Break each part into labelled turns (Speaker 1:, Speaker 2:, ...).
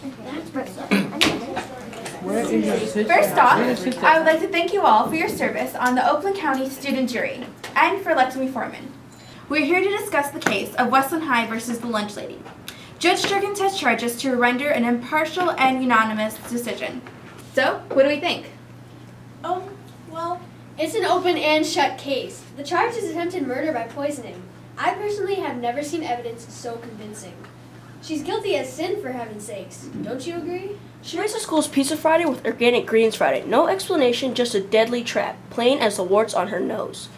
Speaker 1: First off, I would like to thank you all for your service on the Oakland County Student Jury and for electing me foreman. We're here to discuss the case of Westland High versus the Lunch Lady. Judge Jerkins has charged us to render an impartial and unanimous decision. So, what do we think?
Speaker 2: Well, it's an open and shut case. The charge is attempted murder by poisoning. I personally have never seen evidence so convincing. She's guilty as sin, for heaven's sakes. Don't you agree?
Speaker 3: She raised the school's Pizza Friday with Organic Greens Friday. No explanation, just a deadly trap, plain as the warts on her nose.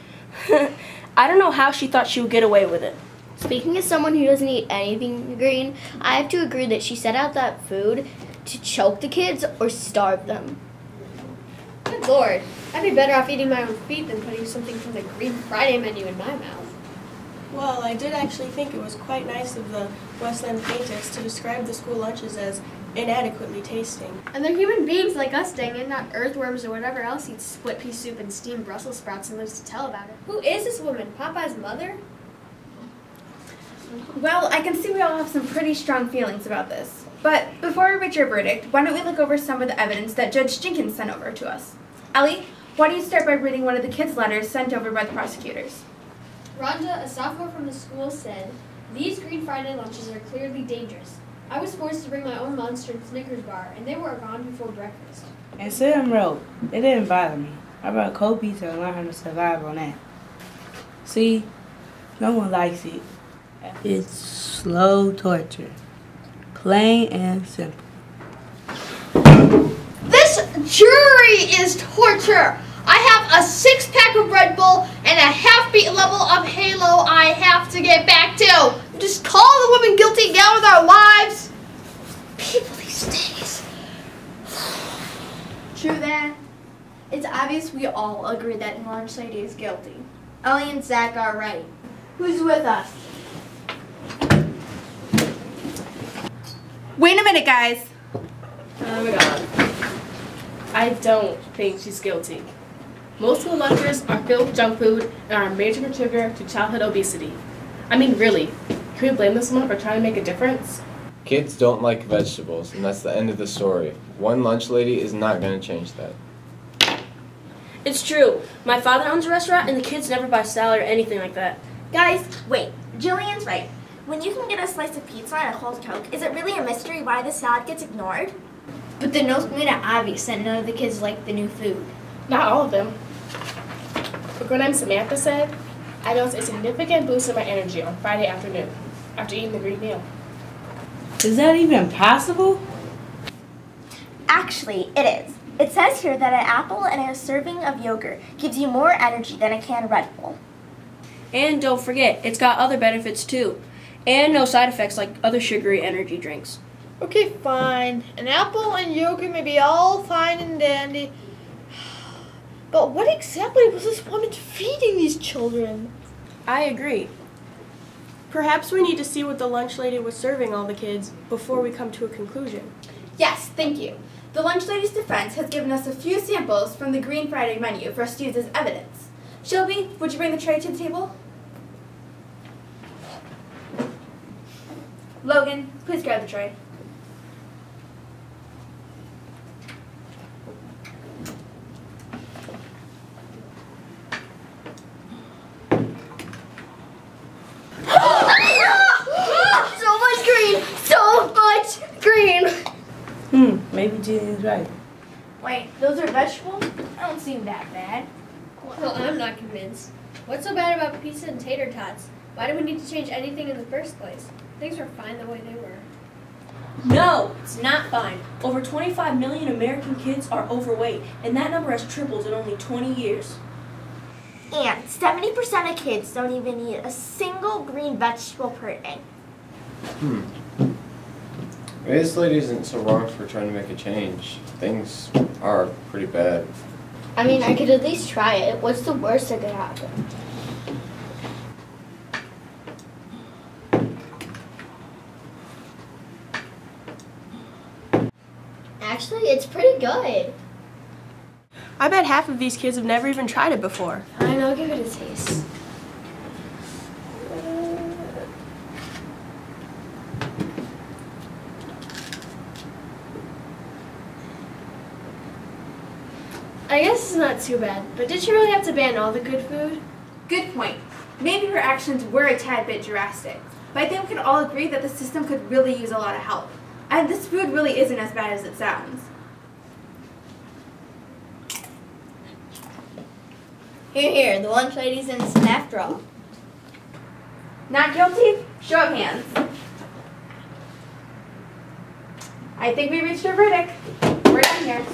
Speaker 3: I don't know how she thought she would get away with it.
Speaker 4: Speaking as someone who doesn't eat anything green, I have to agree that she set out that food to choke the kids or starve them.
Speaker 2: Good Lord, I'd be better off eating my own feet than putting something from the Green Friday menu in my mouth.
Speaker 5: Well, I did actually think it was quite nice of the Westland plaintiffs to describe the school lunches as inadequately tasting.
Speaker 2: And they're human beings like us, dang it, not earthworms or whatever else eats split pea soup and steamed Brussels sprouts and lives to tell about it. Who is this woman? Popeye's mother?
Speaker 1: Well, I can see we all have some pretty strong feelings about this. But before we reach our verdict, why don't we look over some of the evidence that Judge Jenkins sent over to us? Ellie, why don't you start by reading one of the kids' letters sent over by the prosecutors?
Speaker 2: Rhonda, a sophomore from the school, said, "These Green Friday lunches are clearly dangerous. I was forced to bring my own Monster and Snickers bar, and they were gone before breakfast."
Speaker 6: And Sam wrote, "It didn't bother me. I brought cold pizza and learned how to survive on that." See, no one likes it. It's slow torture. Plain and simple.
Speaker 7: This jury is torture. I have a 6-pack of Red Bull and a half-beat level of Halo I have to get back to. Just call the woman guilty and get on with our lives. People these days.
Speaker 8: True that. It's obvious we all agree that Lunch Lady is guilty. Ellie and Zach are right. Who's with us?
Speaker 1: Wait a minute, guys.
Speaker 9: Oh my god. I don't think she's guilty. Most school lunches are filled with junk food and are a major contributor to childhood obesity. I mean, really, can we blame this woman for trying to make a difference?
Speaker 10: Kids don't like vegetables, and that's the end of the story. One lunch lady is not going to change that.
Speaker 3: It's true. My father owns a restaurant, and the kids never buy salad or anything like that.
Speaker 11: Guys, wait. Jillian's right. When you can get a slice of pizza and a cold Coke, is it really a mystery why the salad gets ignored?
Speaker 8: But the notes made it obvious that none of the kids like the new food.
Speaker 9: Not all of them. But when I'm Samantha said, I noticed a significant boost in my energy on Friday afternoon after eating the green meal.
Speaker 6: Is that even possible?
Speaker 11: Actually, it is. It says here that an apple and a serving of yogurt gives you more energy than a can of Red Bull.
Speaker 3: And don't forget, it's got other benefits too. And no side effects like other sugary energy drinks.
Speaker 7: Okay, fine. An apple and yogurt may be all fine and dandy. But what exactly was this woman feeding these children?
Speaker 5: I agree. Perhaps we need to see what the lunch lady was serving all the kids before we come to a conclusion.
Speaker 1: Yes, thank you. The lunch lady's defense has given us a few samples from the Green Friday menu for us to use as evidence. Shelby, would you bring the tray to the table? Logan, please grab the tray.
Speaker 6: Maybe Jillian's right.
Speaker 8: Wait, those are vegetables? I don't seem that bad.
Speaker 2: Well, I'm not convinced. What's so bad about pizza and tater tots? Why do we need to change anything in the first place? Things were fine the way they were.
Speaker 3: No, it's not fine. Over 25 million American kids are overweight, and that number has tripled in only 20 years.
Speaker 11: And 70% of kids don't even eat a single green vegetable per day.
Speaker 10: Maybe this lady isn't so wrong for trying to make a change. Things are pretty bad.
Speaker 4: I mean, I could at least try it. What's the worst that could happen? Actually, it's pretty good.
Speaker 5: I bet half of these kids have never even tried it before.
Speaker 2: Fine, I'll give it a taste. I guess it's not too bad, but did she really have to ban all the good food?
Speaker 1: Good point. Maybe her actions were a tad bit drastic, but I think we can all agree that the system could really use a lot of help. And this food really isn't as bad as it sounds.
Speaker 8: Here, the lunch lady's innocent after all.
Speaker 1: Not guilty? Show of hands. I think we reached a verdict. We're done here.